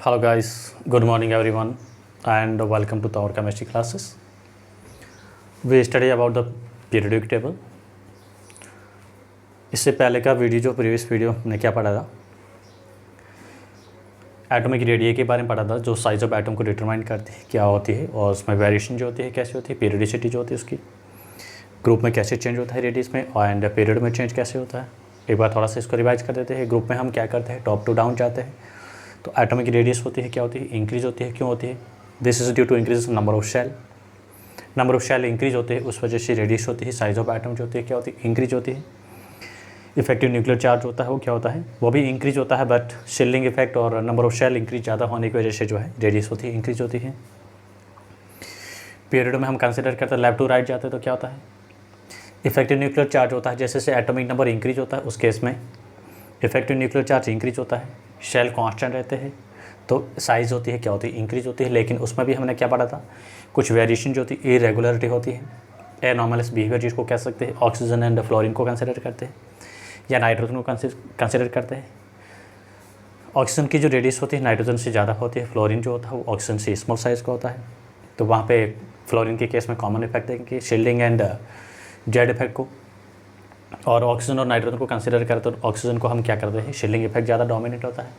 Hello guys, good morning everyone and welcome to our chemistry classes. We study about the periodic table. इससे पहले का video जो previous video ने क्या पढ़ा था, एटॉमिक रेडिया के बारे में पढ़ा था, जो साइज ऑफ एटम को डिटरमाइन करती है क्या होती है और उसमें वेरिएशन जो होती है कैसे होती है, पीरियडिसिटी जो होती है उसकी, ग्रुप में कैसे चेंज होता है रेडियस में एंड पीरियड में चेंज कैसे होता है। एक बार थोड़ा सा इसको रिवाइज कर देते हैं। ग्रुप में हम क्या करते हैं, टॉप टू डाउन जाते हैं। तो एटॉमिक रेडियस होती है क्या होती है, इंक्रीज होती है। क्यों होती है? This is due to increase number of shell increase होते हैं, उस वजह से रेडियस होती है। साइज ऑफ एटम जो होती है क्या होती है, इंक्रीज होती है। इफेक्टिव न्यूक्लियर चार्ज होता है वो क्या होता है, वो भी इंक्रीज होता है, बट शिल्डिंग इफेक्ट और नंबर ऑफ शेल इंक्रीज ज़्यादा होने की वजह से जो है रेडियस होती है इंक्रीज होती है। पीरियड में हम कंसिडर करते हैं लेफ्ट टू राइट जाते हैं तो क्या होता है, इफेक्टिव न्यूक्लियर चार्ज होता है। जैसे जैसे एटॉमिक नंबर इंक्रीज होता है उस केस में इफेक्टिव न्यूक्लियर चार्ज इंक्रीज होता है, शेल कांस्टेंट रहते हैं, तो साइज़ होती है क्या होती है, इंक्रीज होती है। लेकिन उसमें भी हमने क्या पढ़ा था, कुछ वेरिएशन जो होती है, इरेगुलरिटी होती है, एनॉमलस बिहेवियर जिसको कह सकते हैं। ऑक्सीजन एंड फ्लोरीन को कंसिडर करते हैं या नाइट्रोजन को कंसिडर करते हैं। ऑक्सीजन की जो रेडियस होती है नाइट्रोजन से ज़्यादा होती है, फ्लोरीन जो होता है वो ऑक्सीजन से स्मॉल साइज़ का होता है। तो वहाँ पे फ्लोरीन के केस में कॉमन इफेक्ट देंगे शील्डिंग एंड जेड इफेक्ट को, और ऑक्सीजन और नाइट्रोजन को कंसिडर करें तो ऑक्सीजन को हम क्या करते हैं, शील्डिंग इफेक्ट ज़्यादा डोमिनेट होता है।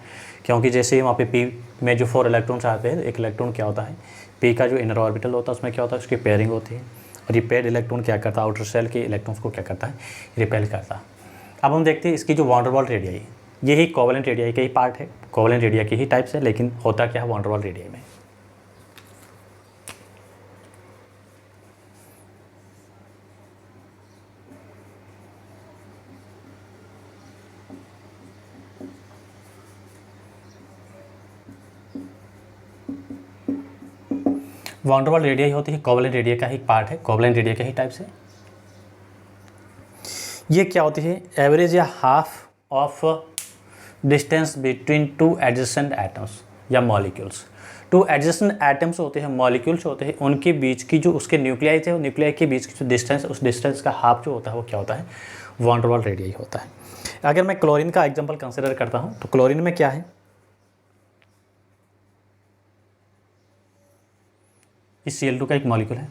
क्योंकि जैसे ही वहाँ पे पी में जो 4 इलेक्ट्रॉन्स आते हैं, एक इलेक्ट्रॉन क्या होता है, पी का जो इनर ऑर्बिटल होता है उसमें क्या होता है, उसकी पेयरिंग होती है, और ये पेयर्ड इलेक्ट्रॉन क्या करता है, आउटर सेल के इलेक्ट्रॉन्स को क्या करता है, रिपेल करता है। अब हम देखते हैं इसकी जो वॉन डेर वाल्स रेडियाई, यही कोवेलेंट रेडियाई का ही पार्ट है, कोवेलेंट रेडिया की ही टाइप्स है, लेकिन होता क्या है वॉन डेर वाल्स रेडियाई में। वॉन डेर वाल्स रेडियाई होती है कोवेलेंट रेडिया का ही पार्ट है, कोवेलेंट रेडिया के ही टाइप्स है। ये क्या होती है, एवरेज या half of distance between two adjacent atoms या मॉलिक्यूल्स। टू एडजेसेंट एटम्स होते हैं, मॉलिक्यूल्स होते हैं, उनके बीच की जो उसके न्यूक्लियाई थे, न्यूक्लियाई के बीच की जो डिस्टेंस, उस डिस्टेंस का हाफ जो होता है वो क्या होता है, वॉन डेर वाल्स रेडियाई होता है। अगर मैं क्लोरीन का एग्जांपल कंसिडर करता हूँ तो क्लोरीन में क्या है, इस Cl2 का एक मॉलिक्यूल है,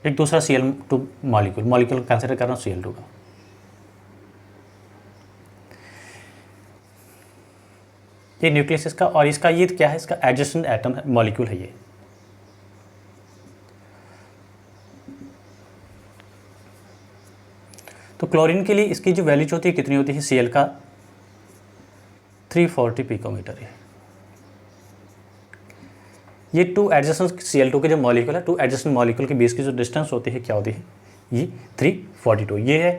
एक दूसरा Cl2 मॉलिक्यूल कंसिडर कर रहा हूँ Cl2 का। ये न्यूक्लियस इसका, और इसका ये क्या है, इसका एडजेसेंट एटम है, मॉलिक्यूल है ये। तो क्लोरीन के लिए इसकी जो वैल्यू होती है कितनी होती है, Cl का 340 पिकोमीटर है। ये टू एडजेसेंट Cl2 के जो मॉलिक्यूल है, टू एडजेसेंट मॉलिक्यूल के बीच की जो डिस्टेंस होती है क्या होती है, ये 342 ये है।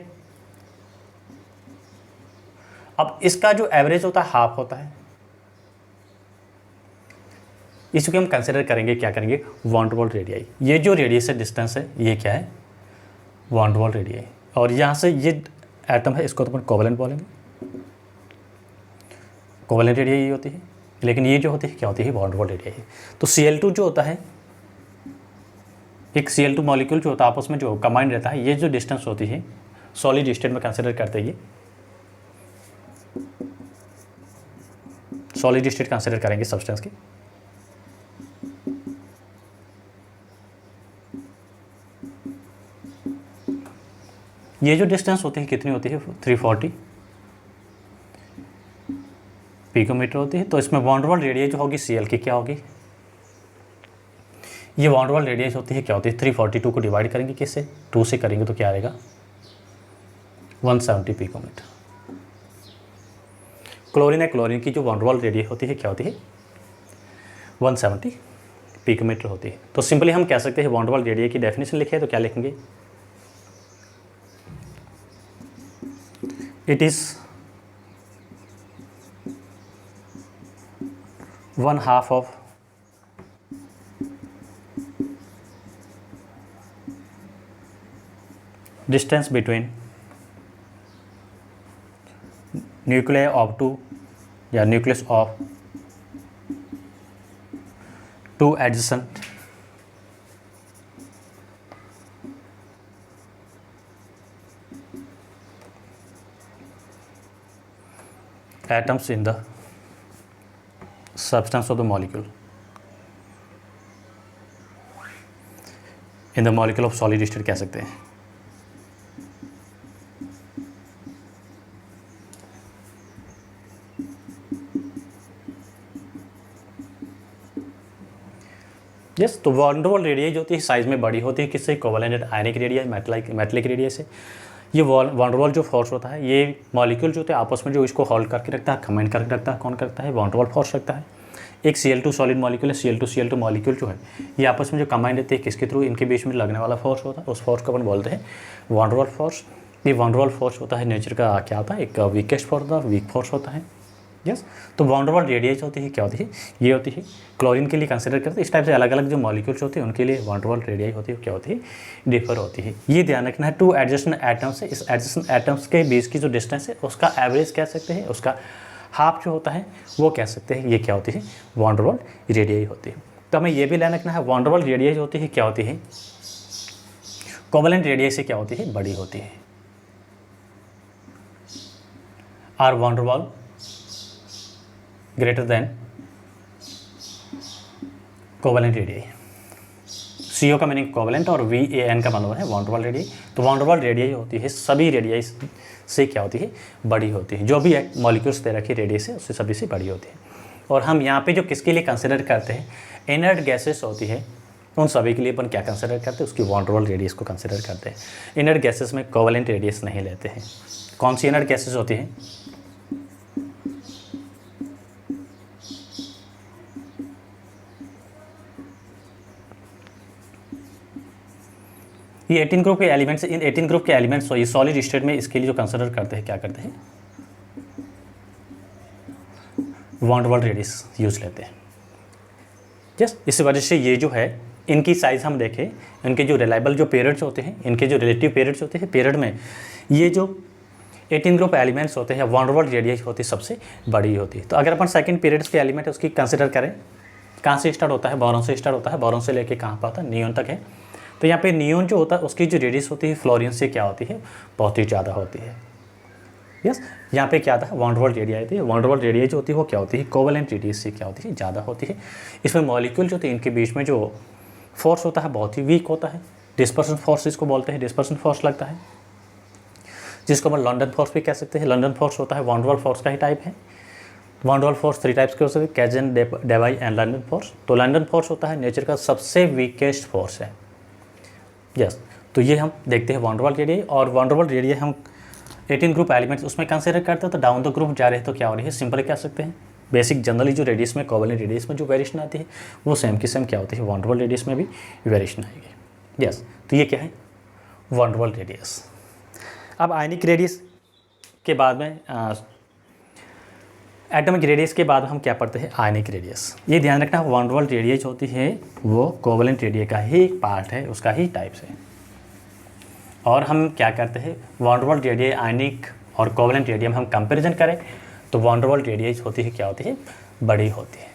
अब इसका जो एवरेज होता है हाफ होता है, इसको हम कंसिडर करेंगे, क्या करेंगे, वॉन डेर वाल्स रेडियाई। ये जो रेडियस है, डिस्टेंस है, ये क्या है, वॉन डेर वाल्स रेडियाई। और यहाँ से ये एटम है, इसको तो अपन कोवेलेंट बोलेंगे, कोवेलेंट रेडियाई होती है। लेकिन ये जो होती है क्या होती है, वॉन डेर वाल्स रेडियाई। तो Cl2 जो होता है, एक Cl2 मॉलिक्यूल जो होता है आपस में जो कंबाइंड रहता है, ये जो डिस्टेंस होती है सॉलिड स्टेट में कंसिडर करते हैं, ये सॉलिड स्टेट कंसिडर करेंगे सब्सटेंस की। ये जो डिस्टेंस होती है कितनी होती है, 340 पिकोमीटर होती है। तो इसमें वॉन डेर वाल्स रेडियाई जो होगी Cl की क्या होगी, ये वॉन डेर वाल्स रेडियाई होती है क्या होती है, 342 को डिवाइड करेंगे किससे, 2 से करेंगे तो क्या आएगा, 170 पिकोमीटर। क्लोरीन है, क्लोरीन की जो वॉन डेर वाल्स रेडियाई होती है क्या होती है, 170 पिकोमीटर होती है। तो सिंपली हम कह सकते हैं वॉन डेर वाल्स रेडियाई की डेफिनेशन लिखे तो क्या लिखेंगे, it is 1/2 of distance between nuclei of two या nucleus of two adjacent atoms in the substance of the molecule, in the molecule of solid state कह सकते हैं। यस तो वॉन डेर वाल रेडियस जो होती है साइज़ में बड़ी होती है, किससे? Covalent ionic radius, metallic radius से। ये वॉन डेर वाल जो फोर्स होता है, ये मॉलिक्यूल जो होते हैं आपस में जो इसको होल्ड करके रखता है, कमेंट करके रखता है, कौन करता है? वॉन डेर वाल फोर्स रखता है। एक Cl2 सॉलिड मॉलिक्यूल है, Cl2 मॉलिक्यूल जो है ये आपस में जो कमांड रहती है किसके थ्रू? इनके बीच में लगने वाला फोर्स होता है, उस फोर्स को अपन बोलते हैं वॉन डेर वाल फोर्स। ये वॉन डेर वाल फोर्स होता है नेचर का क्या होता है? एक वीकेस्ट फोर्स होता है, वीक फोर्स होता है। यस तो वॉन डेर वाल रेडियस होती है क्या होती है? ये होती है क्लोरीन के लिए कंसिडर करते हैं, इस टाइप से अलग अलग जो मॉलिक्यूल्स होते हैं उनके लिए वॉन डेर वाल रेडियस होती है क्या होती है? डिफर होती है। ये ध्यान रखना है, टू एडजेसेंट एटम्स है, इस एडजेसेंट एटम्स के बीच की जो डिस्टेंस है उसका एवरेज कह सकते हैं, उसका हाफ जो होता है वो कह सकते हैं, ये क्या होती है? वॉन डेर वाल रेडियस होती है। तो हमें ये भी ध्यान रखना है, वॉन डेर वाल रेडियस होती है क्या होती है? कोवेलेंट रेडियस से क्या होती है? बड़ी होती है। R van der Waals greater than covalent radius. CO का मीनिंग कोवेलेंट और VAN का मतलब है वॉन डेर वाल रेडियस। तो वॉन डेर वाल रेडियस होती है सभी रेडियस से क्या होती है? बड़ी होती है। जो भी मॉलिक्यूल्स दे रखी रेडियस है उससे सभी से बड़ी होती है। और हम यहाँ पे जो किसके लिए कंसिडर करते हैं, इनर्ट गैसेस होती है, उन सभी के लिए अपन क्या कंसिडर करते हैं? उसकी वॉन डेर वाल रेडियस को कंसिडर करते हैं। इनर्ट गैसेस में कोवेलेंट रेडियस नहीं लेते हैं। कौन सी इनर्ट गैसेस होती हैं? ये 18 ग्रुप के एलिमेंट्स, इन 18 ग्रुप के एलिमेंट्स ये सॉलिड स्टेट में इसके लिए जो कंसिडर करते हैं क्या करते हैं? Von der Waals radius use लेते हैं। यस इस वजह से ये जो है इनकी साइज़ हम देखें, इनके जो रिलायबल जो पीरियड्स होते हैं, इनके जो रिलेटिव पीरियड्स होते हैं, पीरियड में ये जो 18 ग्रुप एलिमेंट्स होते हैं वॉन डेर वाल रेडियस होती है सबसे बड़ी होती है। तो अगर अपन सेकंड पीरियड्स के एलिमेंट उसकी कंसिडर करें, कहाँ से स्टार्ट होता है? बोरॉन से स्टार्ट होता है। बोरॉन से लेके कहाँ पर आता है? नियोन तक है। तो यहाँ पे नियोन जो होता है उसकी जो रेडियस होती है फ्लोरीन से क्या होती है? बहुत ही ज़्यादा होती है। यस यहाँ पे क्या था? वॉन डेर वाल रेडियस होती है। वॉन डेर वाल रेडियस जो होती है वो क्या होती है? कोवेलेंट रेडियस से क्या होती है? ज़्यादा होती है। इसमें मॉलिक्यूल जो होते हैं इनके बीच में जो फोर्स होता है बहुत ही वीक होता है। डिस्पर्सन फोर्स इसको बोलते हैं, डिस्पर्सन फोर्स लगता है, जिसको हम लंडन फोर्स भी कह सकते हैं। लंडन फोर्स होता है वॉन डेर वाल फोर्स का ही टाइप है। Van der Waals force 3 types के हो सकते हैं, Keesom, Debye and London force. तो लंडन फोर्स होता है नेचर का सबसे वीकेस्ट फोर्स है। यस तो ये हम देखते हैं वॉन डेर वाल रेडियस। और वॉन डेर वाल रेडियस हम 18 ग्रुप एलिमेंट्स उसमें कंसिडर करते हैं। तो डाउन द ग्रुप जा रहे हैं तो क्या हो रही है? सिंपल कह सकते हैं बेसिक जनरली जो रेडियस में कोवेलेंट रेडियस में जो वेरिएशन आती है वो सेम की सेम क्या होती है? वॉन डेर वाल रेडियस में भी वेरिएशन आएगी। यस तो ये क्या है? Van der Waals radius. अब आयनिक रेडियस के बाद में एटॉमिक रेडियस के बाद हम क्या पढ़ते हैं? Ionic radius. ये ध्यान रखना वॉन डेर वाल रेडियस होती है वो कोवेलेंट रेडियस का ही एक पार्ट है, उसका ही टाइप्स है। और हम क्या करते हैं? वॉन डेर वाल रेडियस आयनिक और कोवेलेंट रेडियस में हम कंपैरिजन करें तो वॉन डेर वाल रेडियस होती है क्या होती है? बड़ी होती है।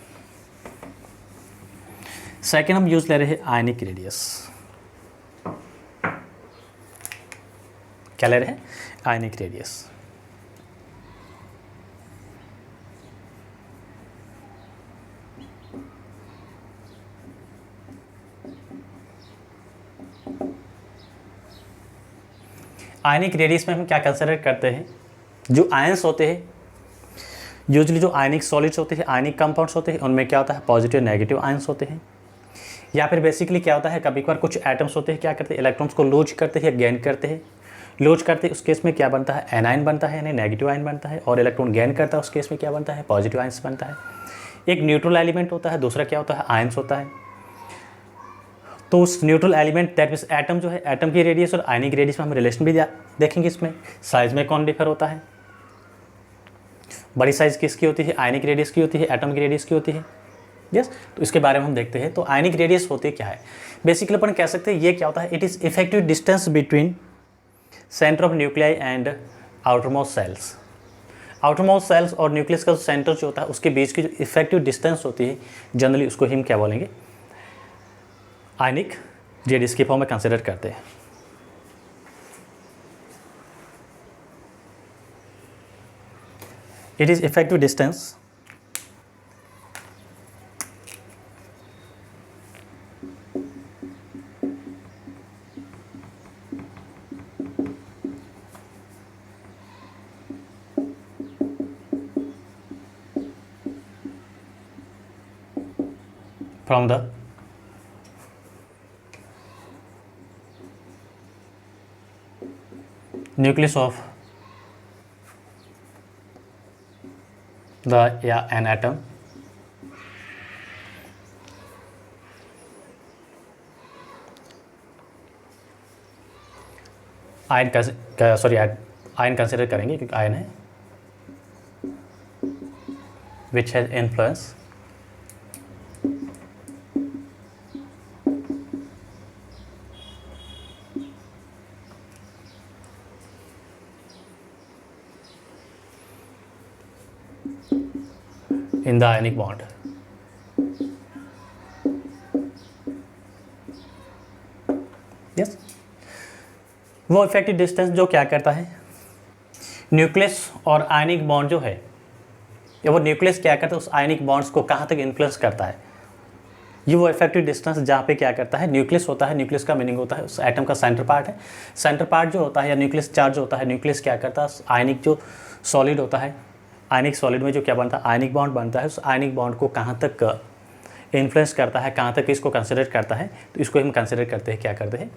सेकेंड हम यूज ले रहे हैं आयनिक रेडियस। क्या ले रहे हैं? Ionic radius. आयनिक रेडियस में हम क्या कंसिडर करते हैं? जो आयंस होते हैं, यूजली जो आयनिक सॉलिड्स होते हैं, आयनिक कंपाउंड्स होते हैं, उनमें क्या होता है? पॉजिटिव नेगेटिव आयंस होते हैं। या फिर बेसिकली क्या होता है, कभी कभार कुछ एटम्स होते हैं क्या करते हैं? इलेक्ट्रॉन्स को लूज करते हैं या गेन करते हैं। लूज करते हैं उस केस में क्या बनता है? एनायन बनता है, यानी नेगेटिव आयन बनता है। और इलेक्ट्रॉन गेन करता है उस केस में क्या बनता है? पॉजिटिव आयंस बनता है। एक न्यूट्रल एलिमेंट होता है, दूसरा क्या होता है? आयंस होता है। तो उस neutral element that means atom जो है, एटम की रेडियस और आयनिक रेडियस में हम रिलेशन भी देखेंगे। इसमें साइज में कौन डिफर होता है? बड़ी साइज किसकी होती है? आयनिक रेडियस की होती है, एटम की रेडियस की होती है। यस तो इसके बारे में हम देखते हैं। तो आयनिक रेडियस होती क्या है? बेसिकली अपन कह सकते हैं ये क्या होता है? It is effective distance between centre of nuclei and outermost shells. Outermost shells और न्यूक्लियस का सेंटर जो होता है उसके बीच की जो इफेक्टिव डिस्टेंस होती है जनरली उसको हम क्या बोलेंगे? आयनिक रेडियस के फॉर्म में कंसिडर करते हैं। It is effective distance from the nucleus of an atom ion consider करेंगे क्योंकि आयन है which has influence in the ionic bond. Yes. वो इफेक्टिव डिस्टेंस जो क्या करता है, न्यूक्लियस और आयनिक बॉन्ड जो है, या वो न्यूक्लियस क्या करता है उस आयनिक बॉन्ड्स को कहाँ तक इन्फ्लुएंस करता है। ये वो इफेक्टिव डिस्टेंस जहाँ पे क्या करता है, न्यूक्लियस होता है, न्यूक्लियस का मीनिंग होता है उस एटम का सेंटर पार्ट है। सेंटर पार्ट जो होता है या न्यूक्लियस चार्ज जो होता है, न्यूक्लियस क्या करता है आयनिक जो सॉलिड होता है, आयनिक सॉलिड में जो क्या बनता है आयनिक बॉन्ड बनता है, उस आयनिक बॉन्ड को कहाँ तक इन्फ्लुएंस करता है, कहाँ तक इसको कंसिडर करता है, तो इसको हम कंसिडर करते हैं क्या करते हैं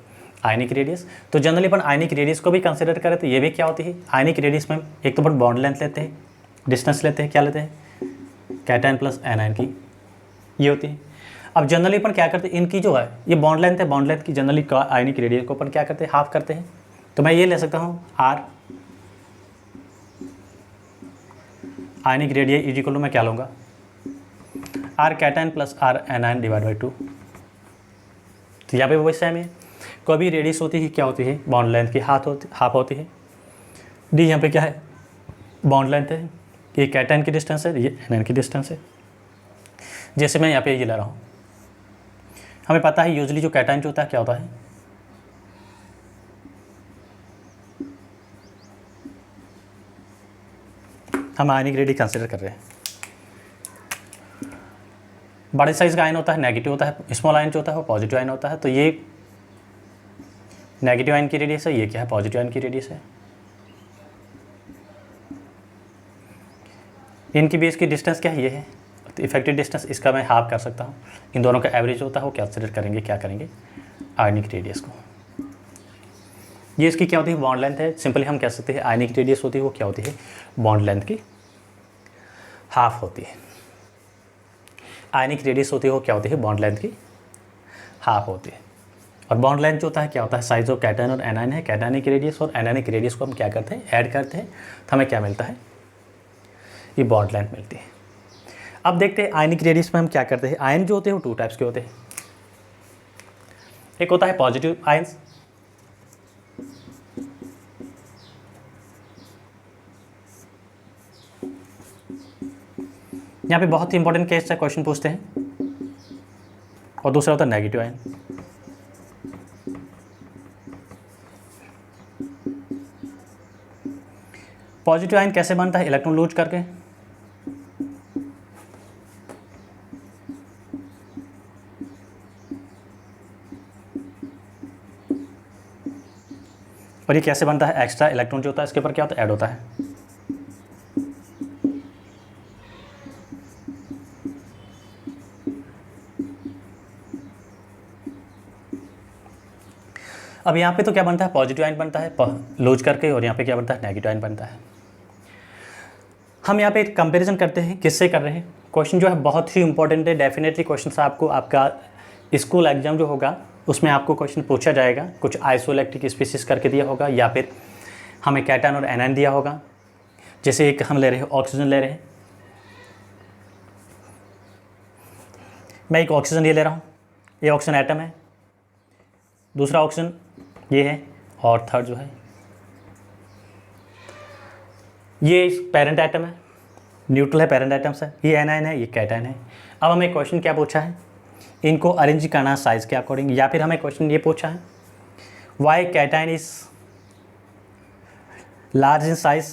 आयनिक रेडियस। तो जनरली अपन आयनिक रेडियस को भी कंसिडर करें तो ये भी क्या होती है आयनिक रेडियस में एक तो अपन बॉन्ड लेंथ लेते हैं, डिस्टेंस लेते हैं, क्या लेते हैं कैटायन प्लस एनायन की ये होती है। अब जनरली अपन क्या करते हैं इनकी जो है ये बॉन्ड लेंथ है, बॉन्ड लेंथ की जनरली आयनिक रेडियस को अपन क्या करते हैं हाफ करते हैं। तो मैं ये ले सकता हूँ R ionic radius is equal to मैं क्या लूँगा R cation plus R anion divide by 2। तो यहाँ पे वही सेम है, कोई भी रेडियस होती है क्या होती है बॉन्ड लेंथ की हाफ होती है। डी यहाँ पे क्या है बॉन्ड लेंथ है, ये कैटायन की डिस्टेंस है, ये एनायन की डिस्टेंस है। जैसे मैं यहाँ पे ये ले रहा हूँ, हमें पता है यूजुअली जो कैटायन जो होता है क्या होता है हम आयनिक रेडियस कंसिडर कर रहे हैं। बड़े साइज का आयन होता है नेगेटिव होता है, स्मॉल आयन जो होता है वो पॉजिटिव आयन होता है। तो ये नेगेटिव आयन की रेडियस है, ये क्या है पॉजिटिव आयन की रेडियस है। इनकी बीच की डिस्टेंस क्या है ये है, तो इफेक्टिव डिस्टेंस इसका मैं हाफ कर सकता हूँ। इन दोनों का एवरेज होता है वो कंसिडर करेंगे क्या करेंगे आयनिक रेडियस को। ये इसकी क्या होती है बॉन्ड लेंथ है, सिंपली हम कह सकते हैं आयनिक रेडियस होती है वो क्या होती है बॉन्ड लेंथ की हाफ होती है। आयनिक रेडियस होती है वो क्या होती है बॉन्ड लेंथ की हाफ होती है। और बॉन्ड लेंथ जो होता है क्या होता है साइज ऑफ कैटायन और एनायन है। कैटायनिक रेडियस और एनायनिक रेडियस को हम क्या करते हैं ऐड करते हैं तो हमें क्या मिलता है ये बॉन्ड लेंथ मिलती है। अब देखते हैं आयनिक रेडियस में हम क्या करते हैं। आयन जो होते हैं वो टू टाइप्स के होते हैं, एक होता है पॉजिटिव आयंस, यहाँ पे बहुत ही इंपॉर्टेंट केस है क्वेश्चन पूछते हैं, और दूसरा होता है नेगेटिव आयन। पॉजिटिव आयन कैसे बनता है इलेक्ट्रॉन लूज करके, और ये कैसे बनता है एक्स्ट्रा इलेक्ट्रॉन जो होता है इसके ऊपर क्या होता है ऐड होता है। अब यहाँ पे तो क्या बनता है पॉजिटिव आयन बनता है लूज करके, और यहाँ पे क्या बनता है नेगेटिव आयन बनता है। हम यहाँ पे कंपैरिजन करते हैं, किससे कर रहे हैं। क्वेश्चन जो है बहुत ही इंपॉर्टेंट है, डेफिनेटली क्वेश्चन आपको आपका स्कूल एग्जाम जो होगा उसमें आपको क्वेश्चन पूछा जाएगा। कुछ आइसोइलेक्ट्रिक स्पीशीज करके दिया होगा, या फिर हमें कैटायन और एनायन दिया होगा। जैसे एक हम ले रहे हैं ऑक्सीजन ले रहे हैं, मैं एक ऑक्सीजन ये ले रहा हूँ, ये ऑक्सीजन एटम है, दूसरा ऑक्सीजन ये है, और थर्ड जो है ये पेरेंट एटम है, न्यूट्रल है पेरेंट एटम्स है, ये एनायन है, ये कैटायन है। अब हमें क्वेश्चन क्या पूछा है, इनको अरेंज करना साइज के अकॉर्डिंग, या फिर हमें क्वेश्चन ये पूछा है why cation is large in size,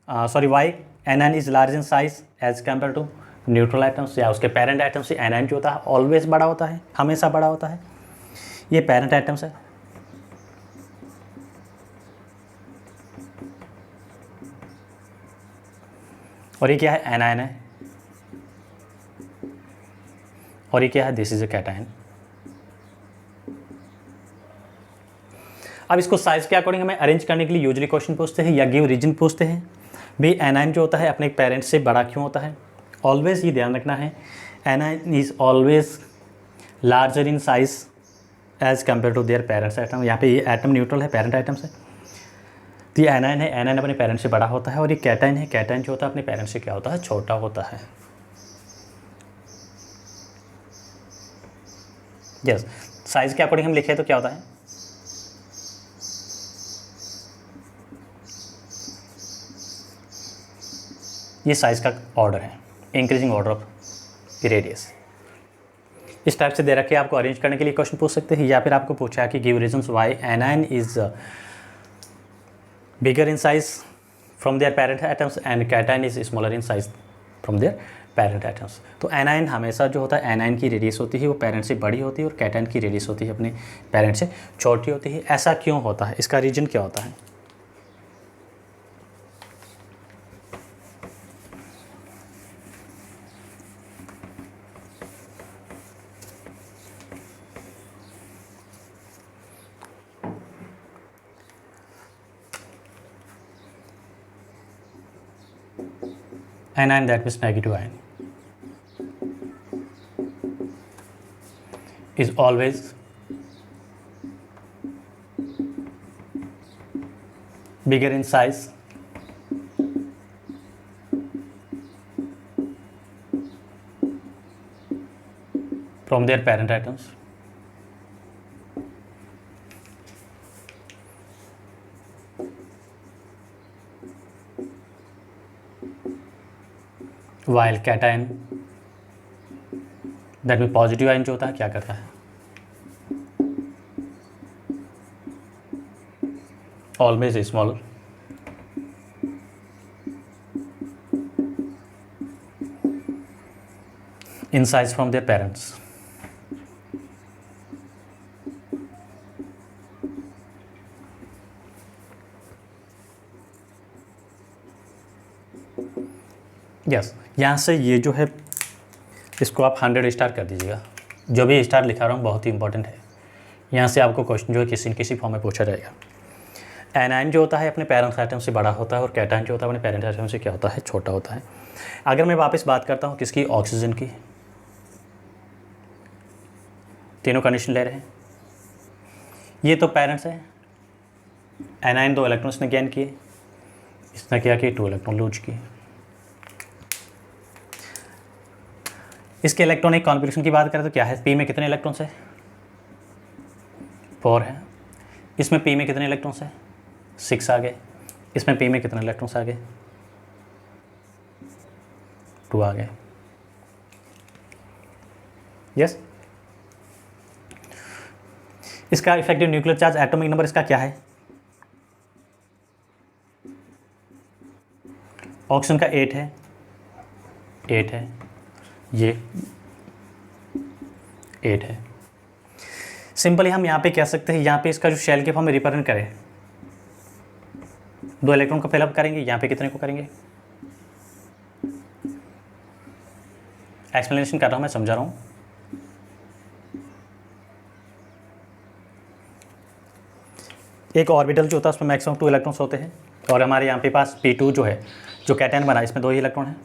sorry why anion is large in size as compare to neutral atoms, या उसके पेरेंट आइटम से एनायन जो होता है ऑलवेज बड़ा होता है, हमेशा बड़ा होता है। ये पेरेंट आइटम्स है। और ये क्या है, एनायन है। और ये क्या है, दिस इज ए कैटायन। अब इसको साइज के अकॉर्डिंग हमें अरेंज करने के लिए यूजली क्वेश्चन पूछते हैं या गिव रीजन पूछते हैं। भाई एनायन जो होता है अपने पेरेंट्स से बड़ा क्यों होता है? ऑलवेज ये ध्यान रखना है, anion is always larger in size as compare to their parents atom. यहाँ पे ये एटम न्यूट्रल है, पेरेंट आइटम से। तो ये एनायन है, एनायन अपने पेरेंट्स से बड़ा होता है। और ये कैटायन है, कैटायन जो होता है अपने पेरेंट्स से क्या होता है, छोटा होता है। यस, साइज के अकॉर्डिंग हम लिखे तो क्या होता है, ये साइज का ऑर्डर है, इंक्रीजिंग ऑर्डर ऑफ रेडियस। इस टाइप से दे रखे आपको अरेंज करने के लिए क्वेश्चन पूछ सकते हैं, या फिर आपको पूछा कि give reasons why anion is bigger in size from there parent atoms and cation is smaller in size from there parent atoms. तो एनायन हमेशा जो होता है, एनायन की रेडियस होती है वो पेरेंट से बड़ी होती है, और कैटायन की रेडियस होती है अपने पेरेंट से छोटी होती है। ऐसा क्यों होता है, इसका रीजन क्या होता है? Anion, that means negative ion, is always bigger in size from their parent atoms. While cation, that means positive ion जो होता है क्या करता है, always small in size from their parents. Yes, यहाँ से ये जो है इसको आप 100 स्टार कर दीजिएगा। जो भी स्टार लिखा रहा हूँ बहुत ही इंपॉर्टेंट है। यहाँ से आपको क्वेश्चन जो है किसी न किसी फॉर्म में पूछा जाएगा। एनायन जो होता है अपने पेरेंट्स आइटम से बड़ा होता है, और कैटायन जो होता है अपने पेरेंट्स आइटम से क्या होता है, छोटा होता है। अगर मैं वापस बात करता हूँ किसकी, ऑक्सीजन की, तीनों कंडीशन ले रहे हैं। ये तो पेरेंट्स है, एनायन 2 इलेक्ट्रॉन्स ने गेन किए, इसने क्या किया, 2 इलेक्ट्रॉन लूज किए। इसके इलेक्ट्रॉनिक कॉन्फ़िगरेशन की बात करें तो क्या है, पी में कितने इलेक्ट्रॉन्स है, 4 है। इसमें पी में कितने इलेक्ट्रॉन्स है, 6 आ गए। इसमें पी में कितने इलेक्ट्रॉन्स आ गए, 2 आ गए। यस, इसका effective nuclear charge atomic number इसका क्या है, ऑक्सीजन का 8 है, 8 है, ये 8 है। सिंपली हम यहाँ पे कह सकते हैं, यहाँ पे इसका जो शेल के फॉर्म में रिप्रेजेंट करें, 2 इलेक्ट्रॉन को फिलअप करेंगे, यहाँ पे कितने को करेंगे, एक्सप्लेनेशन कर रहा हूँ मैं, समझा रहा हूँ। एक ऑर्बिटल जो होता है उसमें मैक्सिमम 2 इलेक्ट्रॉन्स होते हैं, और हमारे यहाँ पे पास P2 जो है, जो कैटायन बना, इसमें 2 ही इलेक्ट्रॉन है।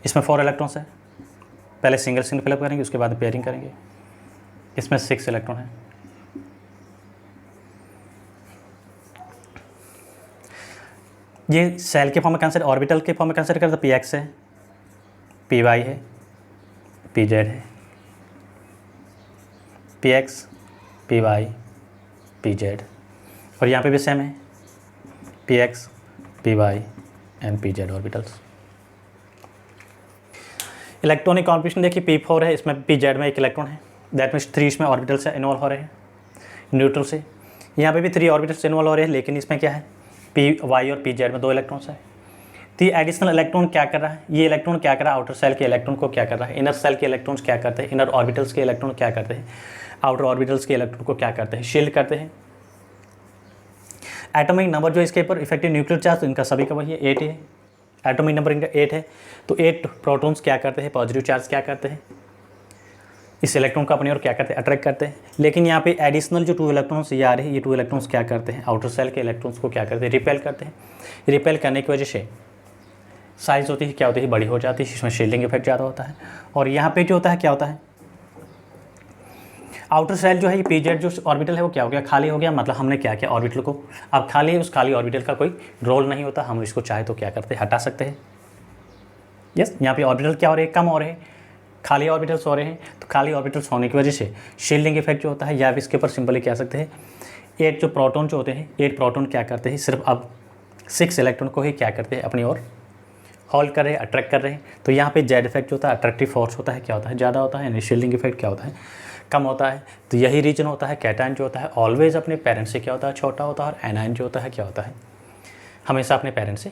इसमें 4 इलेक्ट्रॉन्स है। पहले सिंगल सिंगल फिलअप करेंगे, उसके बाद पेयरिंग करेंगे। इसमें 6 इलेक्ट्रॉन है। ये सेल के फॉर्म में कंसिडर, ऑर्बिटल के फॉर्म में कंसिडर करते, Px है, Py है, Pz है, Px, Py, Pz, और यहाँ पे भी सेम है, Px, Py and Pz orbitals. Electronic configuration देखिए, P4 है, इसमें Pz में 1 इलेक्ट्रॉन है, दैट मीन्स 3 इसमें ऑर्बिटल्स से इन्वॉल्व हो रहे हैं न्यूट्रल से। यहाँ पे भी 3 ऑर्बिटल्स इन्वॉल्व हो रहे हैं, लेकिन इसमें क्या है, Py और Pz में 2 इलेक्ट्रॉन्स है। तो ये एडिशनल इलेक्ट्रॉन क्या कर रहा है, ये इलेक्ट्रॉन क्या कर रहा है, आउटर सेल के इलेक्ट्रॉन को क्या कर रहा है, इनर सेल के इलेक्ट्रॉन्स क्या करते हैं, इनर ऑर्बिटल्स के इलेक्ट्रॉन क्या करते हैं, आउटर ऑर्बिटल्स के इलेक्ट्रॉन को क्या करते हैं, शील्ड करते हैं। एटॉमिक नंबर जो इसके ऊपर इफेक्टिव न्यूक्लियर चार्ज, इनका सभी का वही है 8 है, एटॉमिक नंबर इनका 8 है। तो 8 प्रोटॉन्स क्या करते हैं, पॉजिटिव चार्ज क्या करते हैं, इस इलेक्ट्रॉन को अपनी ओर क्या करते हैं, अट्रैक्ट करते हैं। लेकिन यहाँ पे एडिशनल जो 2 इलेक्ट्रॉन्स ये आ रहे हैं, ये 2 इलेक्ट्रॉन्स क्या करते हैं, आउटर सेल के इलेक्ट्रॉन्स को क्या करते हैं, रिपेल करते हैं। रिपेल करने की वजह से साइज होती है क्या होती है, बड़ी हो जाती है, इसमें शील्डिंग इफेक्ट ज़्यादा होता है। और यहाँ पे जो होता है क्या होता है, आउटर सेल जो है ये पीजेड जो ऑर्बिटल है वो क्या हो गया, खाली हो गया। मतलब हमने क्या किया, ऑर्बिटल को अब खाली है, उस खाली ऑर्बिटल का कोई रोल नहीं होता, हम इसको चाहे तो क्या करते हैं, हटा सकते हैं। यस, यहाँ पे ऑर्बिटल क्या हो रहे हैं, कम हो रहे हैं, खाली ऑर्बिटल्स हो रहे हैं। तो खाली ऑर्बिटल्स होने की वजह से शील्डिंग इफेक्ट जो होता है, या इसके ऊपर सिंपली कह सकते हैं 8 जो प्रोटॉन जो होते हैं, 8 प्रोटॉन क्या करते हैं, सिर्फ अब 6 इलेक्ट्रॉन को ही क्या करते हैं, अपनी ओर होल्ड कर रहे हैं, अट्रैक्ट कर रहे हैं। तो यहाँ पे जेड इफेक्ट जो होता है, अट्रैक्टिव फोर्स होता है क्या होता है, ज़्यादा होता है, यानी शील्डिंग इफेक्ट क्या होता है, कम होता है। तो यही रीजन होता है, कैटायन जो होता है ऑलवेज अपने पेरेंट्स से क्या होता है, छोटा होता है, और एनायन जो होता है क्या होता है, हमेशा अपने पेरेंट्स से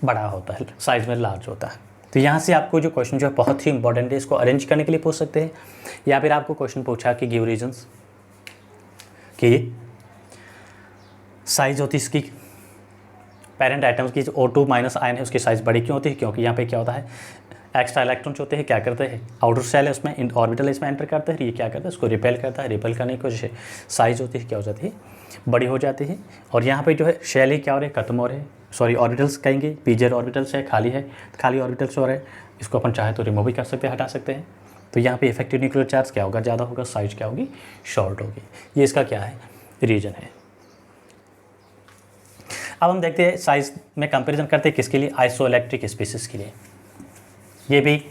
बड़ा होता है, साइज में लार्ज होता है। तो यहाँ से आपको जो क्वेश्चन जो है बहुत ही इंपॉर्टेंट है, इसको अरेंज करने के लिए पूछ सकते हैं, या फिर आपको क्वेश्चन पूछा कि गिव रीजन्स कि साइज होती है इसकी पेरेंट आइटम्स की, जो O2 माइनस आयन है उसकी साइज़ बड़ी क्यों होती है, क्योंकि यहाँ पे क्या होता है, एक्स्ट्रा इलेक्ट्रॉन्स होते हैं क्या करते हैं, आउटर सेल है उसमें, ऑर्बिटल इसमें एंटर करते हैं, ये क्या करता है, उसको रिपेल करता है। रिपेल करने की वजह से साइज़ होती है क्या हो जाती है, बड़ी हो जाती है। और यहाँ पे जो है शेल ही क्या हो रहे हैं, खत्म हो रहे हैं, सॉरी ऑर्बिटल्स कहेंगे, पीजेड ऑर्बिटल्स है, खाली ऑर्बिटल्स हो रहे हैं, इसको अपन चाहे तो रिमूव भी कर सकते हैं, हटा सकते हैं। तो यहाँ पे इफेक्टिव न्यूक्लियर चार्ज क्या होगा, ज़्यादा होगा, साइज क्या होगी, शॉर्ट होगी। ये इसका क्या है, रीजन है। अब हम देखते हैं साइज में कंपैरिजन करते हैं किसके लिए, आइसोइलेक्ट्रिक स्पीसीज के लिए। ये भी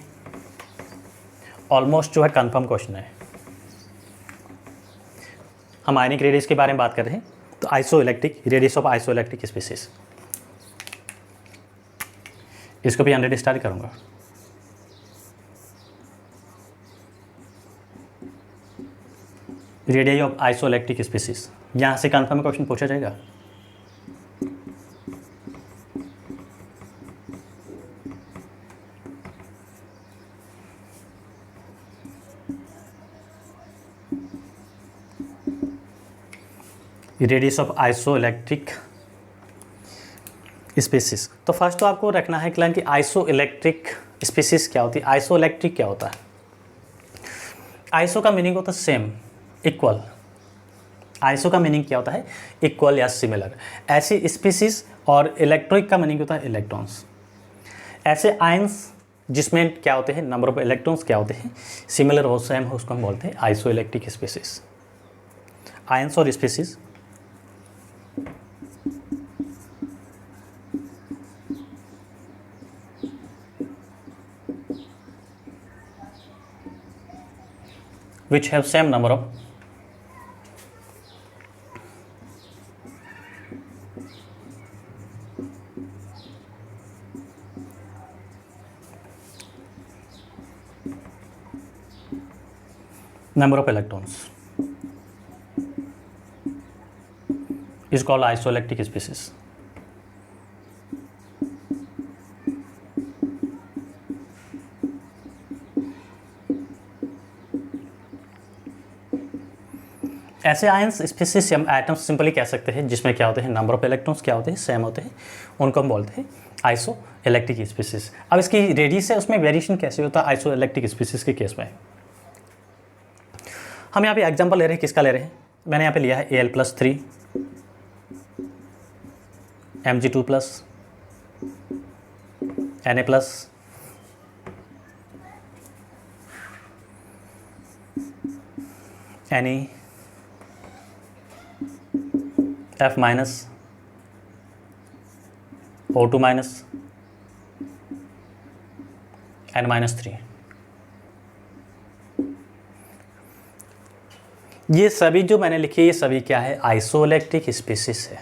ऑलमोस्ट जो है कंफर्म क्वेश्चन है। हम आयनिक रेडियस के बारे में बात कर रहे हैं, तो isoelectric radius of isoelectric species, इसको भी 100 स्टार करूंगा। रेडियस ऑफ आइसोइलेक्ट्रिक स्पीसीज, यहाँ से कंफर्म क्वेश्चन पूछा जाएगा। रेडियस ऑफ आइसोइलेक्ट्रिक स्पीसीज, तो फर्स्ट तो आपको रखना है क्लाइन कि आइसोइलेक्ट्रिक स्पीसीज क्या होती है, आइसोइलेक्ट्रिक क्या होता है। आइसो का मीनिंग होता है सेम, इक्वल। आइसो का मीनिंग क्या होता है, इक्वल या सिमिलर। ऐसी स्पीसीज, और इलेक्ट्रिक का मीनिंग होता है इलेक्ट्रॉन्स। ऐसे आयंस जिसमें क्या होते हैं, नंबर ऑफ इलेक्ट्रॉन्स क्या होते हैं, सिमिलर हो, सेम हो, उसको हम बोलते हैं आइसोइलेक्ट्रिक स्पीसीज। आयंस और species which have same number of electrons is called isoelectric species. ऐसे आयंस स्पीसीज से हम एटम्स सिंपली कह सकते हैं जिसमें क्या होते हैं, नंबर ऑफ इलेक्ट्रॉन्स क्या होते हैं, सेम होते हैं, उनको हम बोलते हैं आइसो इलेक्ट्रिक स्पीसीज। अब इसकी रेडियस है उसमें वेरिएशन कैसे होता है आइसो इलेक्ट्रिक स्पीसीज के केस में। हम यहाँ पे एग्जांपल ले रहे हैं, किसका ले रहे हैं, मैंने यहाँ पे लिया है Al+3 Mg2+, Na+, Ne, F-, O2-, N-3। ये सभी जो मैंने लिखे, ये सभी क्या है, आइसोइलेक्ट्रिक स्पीसीज है।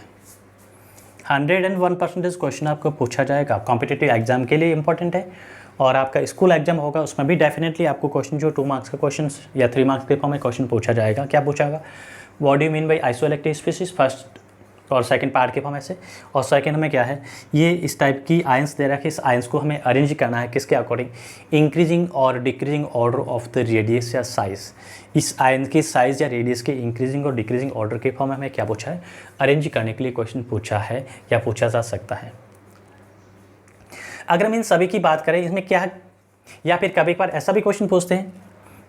101% क्वेश्चन आपको पूछा जाएगा, कॉम्पिटिटिव एग्जाम के लिए इंपॉर्टेंट है। और आपका स्कूल एग्जाम होगा उसमें भी डेफिनेटली आपको क्वेश्चन जो 2 मार्क्स का क्वेश्चन या 3 मार्क्स के फॉर्म में क्वेश्चन पूछा जाएगा। क्या पूछा जाएगा, what do you mean by isoelectric species. First और सेकंड पार्ट के फॉर्म ऐसे, और सेकंड में क्या है, ये इस टाइप की आयंस दे रखा है, इस आयंस को हमें अरेंज करना है किसके अकॉर्डिंग, इंक्रीजिंग और decreasing order of the radius या साइज़। इस आयन के साइज़ या रेडियस के इंक्रीजिंग और डिक्रीजिंग ऑर्डर के फॉर्म में हमें क्या पूछा है, अरेंज करने के लिए क्वेश्चन पूछा है या पूछा जा सकता है। अगर हम इन सभी की बात करें, इसमें क्या है, या फिर कभी कभार ऐसा भी क्वेश्चन पूछते हैं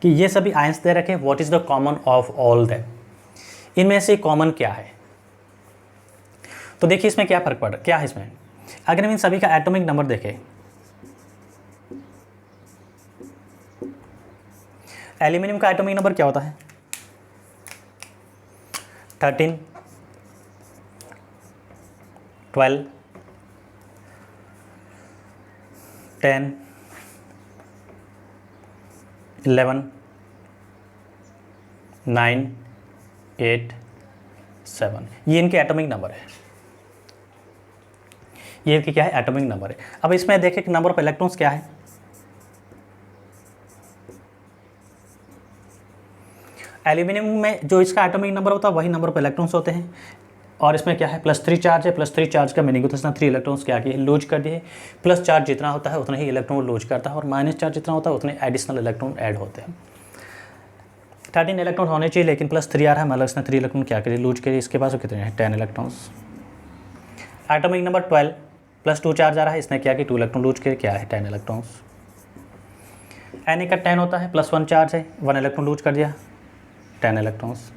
कि ये सभी आयंस दे रखे, what is the common of all them, इनमें से कॉमन क्या है। तो देखिए इसमें क्या फर्क पड़, क्या है इसमें, अगर हम इन सभी का एटॉमिक नंबर देखें, एल्यूमिनियम का एटॉमिक नंबर क्या होता है 13, 12, 10, 11, 9, 8, 7, ये इनके एटॉमिक नंबर है, ये इनके क्या है एटॉमिक नंबर है। अब इसमें देखें कि नंबर ऑफ इलेक्ट्रॉन्स क्या है, एल्यूमिनियम में जो इसका एटॉमिक नंबर होता है वही नंबर ऑफ इलेक्ट्रॉन्स होते हैं, और इसमें क्या है +3 चार्ज है, +3 चार्ज का मीनिंग होता है इसमें 3 इलेक्ट्रॉन्स क्या किए लूज कर दिए, प्लस चार्ज जितना होता है उतना ही इलेक्ट्रॉन लूज करता है, और माइनस चार्ज जितना होता है उतने एडिशनल इलेक्ट्रॉन ऐड होते हैं। 13 इलेक्ट्रॉन होने चाहिए लेकिन +3 आ रहा है, मतलब इसने 3 इलेक्ट्रॉन क्या करिए लूज करिए, इसके पास कितने हैं 10 इलेक्ट्रॉन्स। एटॉमिक नंबर 12 +2 चार्ज आ रहा है, इसने क्या कि 2 इलेक्ट्रॉन लूज करिए, क्या है 10 इलेक्ट्रॉन्स। Na का 10 होता है, +1 चार्ज है, 1 इलेक्ट्रॉन लूज कर दिया, 10 इलेक्ट्रॉन्स।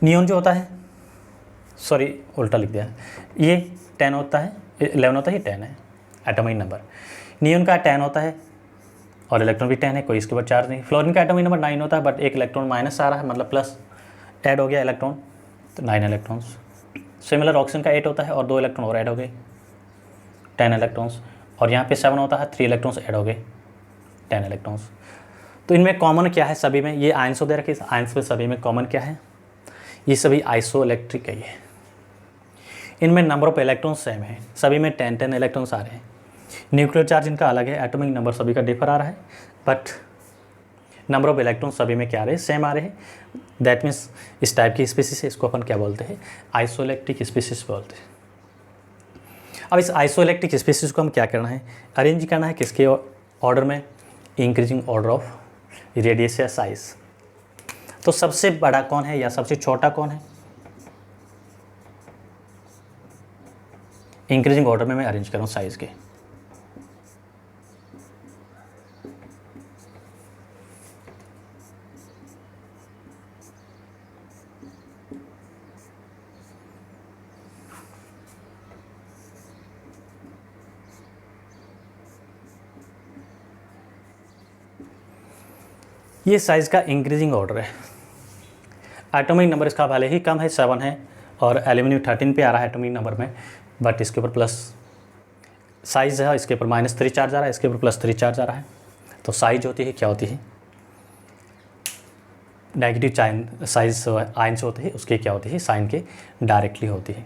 नियोन जो होता है, सॉरी उल्टा लिख दिया, ये 10 होता है, 11 होता है, ये 10 है एटॉमिक नंबर। नियोन का 10 होता है और इलेक्ट्रॉन भी 10 है, कोई इसके ऊपर चार्ज नहीं। फ्लोरीन का एटॉमिक नंबर 9 होता है, बट एक इलेक्ट्रॉन माइनस आ रहा है, मतलब प्लस ऐड हो गया इलेक्ट्रॉन, तो 9 इलेक्ट्रॉन्स। सिमिलर ऑक्सीजन का 8 होता है और 2 इलेक्ट्रॉन और ऐड हो गए, 10 इलेक्ट्रॉन्स। और यहाँ पे 7 होता है, 3 इलेक्ट्रॉन्स ऐड हो गए, 10 इलेक्ट्रॉन्स। तो इनमें कॉमन क्या है सभी में, ये आयंस दे रखे, इस आयंस में सभी में कॉमन क्या है, ये सभी आइसोइलेक्ट्रिक है। ये इनमें नंबर ऑफ इलेक्ट्रॉन्स सेम है, सभी में 10 इलेक्ट्रॉन्स आ रहे हैं। न्यूक्लियर चार्ज इनका अलग है, एटॉमिक नंबर सभी का डिफर आ रहा है, बट नंबर ऑफ इलेक्ट्रॉन्स सभी में क्या आ रहे हैं, सेम आ रहे हैं। दैट मीन्स इस टाइप की स्पीसीज है, इसको अपन क्या बोलते हैं, आइसोइलेक्ट्रिक स्पीसीज बोलते हैं। अब इस आइसोइलेक्ट्रिक स्पीसीज को हम क्या करना है, अरेंज करना है किसके ऑर्डर में, इंक्रीजिंग ऑर्डर ऑफ रेडियस या साइज। तो सबसे बड़ा कौन है या सबसे छोटा कौन है, इंक्रीजिंग ऑर्डर में मैं अरेंज करूँ साइज के। ये साइज़ का इंक्रीजिंग ऑर्डर है। एटॉमिक नंबर इसका भले ही कम है, 7 है, और एल्यूमिनियम 13 पे आ रहा है एटॉमिक नंबर में, बट इसके ऊपर प्लस साइज़ है, इसके ऊपर -3 चार्ज आ रहा है, इसके ऊपर +3 चार्ज आ रहा है। तो साइज होती है क्या होती है, नेगेटिव साइज आयंस होते हैं उसके क्या होती है, साइन के डायरेक्टली होती है।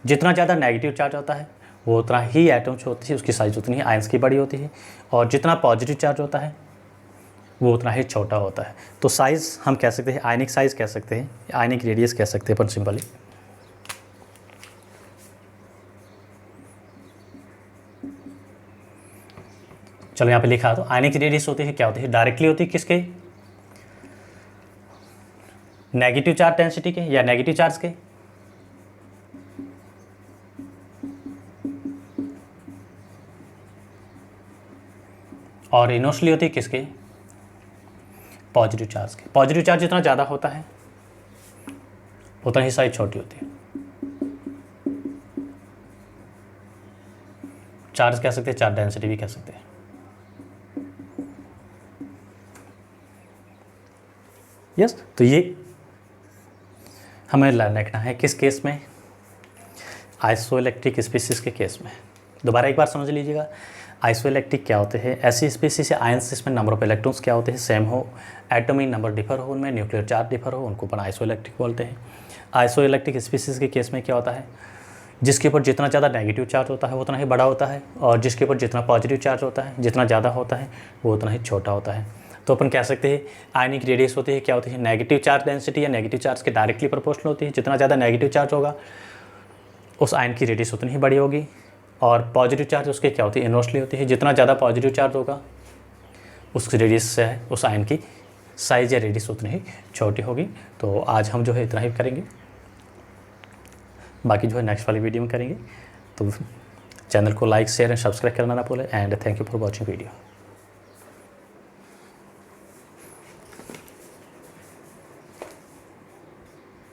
जितना ज़्यादा नेगेटिव चार्ज होता है वो उतना ही एटम्स होती है, उसकी साइज़ उतनी ही आयंस की बड़ी होती है, और जितना पॉजिटिव चार्ज होता है वो उतना ही छोटा होता है। तो साइज़ हम कह सकते हैं, आयनिक साइज़ कह सकते हैं, आयनिक रेडियस कह सकते हैं अपन सिंपली। चलो यहाँ पे लिखा, तो आयनिक रेडियस होती है क्या होती है, डायरेक्टली होती है किसके, नेगेटिव चार्ज डेंसिटी के या नेगेटिव चार्ज के, और इनवर्सली होती है किसके, पॉजिटिव चार्ज के। पॉजिटिव चार्ज जितना ज़्यादा होता है उतना ही साइज छोटी होती है। चार्ज कह सकते हैं, चार्ज डेंसिटी भी कह सकते हैं। यस तो ये हमें रखना है किस केस में, आइसोइलेक्ट्रिक स्पीसीज के केस में। दोबारा एक बार समझ लीजिएगा, आइसोइलेक्ट्रिक क्या होते हैं, ऐसी स्पीसीज या आयंस जिसमें नंबर ऑफ इलेक्ट्रॉन्स क्या होते हैं, सेम हो, एटॉमिक नंबर डिफर हो, उनमें न्यूक्लियर चार्ज डिफर हो, उनको अपन आइसोइलेक्ट्रिक बोलते हैं। आइसोइलेक्ट्रिक स्पीसीज के केस में क्या होता है, जिसके ऊपर जितना ज़्यादा नेगेटिव चार्ज होता है वो उतना ही बड़ा होता है, और जिसके ऊपर जितना पॉजिटिव चार्ज होता है, जितना ज़्यादा होता है वो उतना ही छोटा होता है। तो अपन कह सकते हैं आयनिक रेडियस होती है क्या होती है, नेगेटिव चार्ज डेंसिटी या नेगेटिव चार्ज के डायरेक्टली प्रोपोर्शनल होती है। जितना ज़्यादा नेगेटिव चार्ज होगा उस आयन की रेडियस उतनी ही बड़ी होगी, और पॉजिटिव चार्ज उसके क्या होती है, इनवर्सली होती है। जितना ज़्यादा पॉजिटिव चार्ज होगा उस रेडियस से है उस आयन की साइज़ या रेडियस उतनी ही छोटी होगी। तो आज हम जो है इतना ही करेंगे, बाकी जो है नेक्स्ट वाली वीडियो में करेंगे। तो चैनल को लाइक शेयर एंड सब्सक्राइब करना ना भूलें, and thank you for watching video.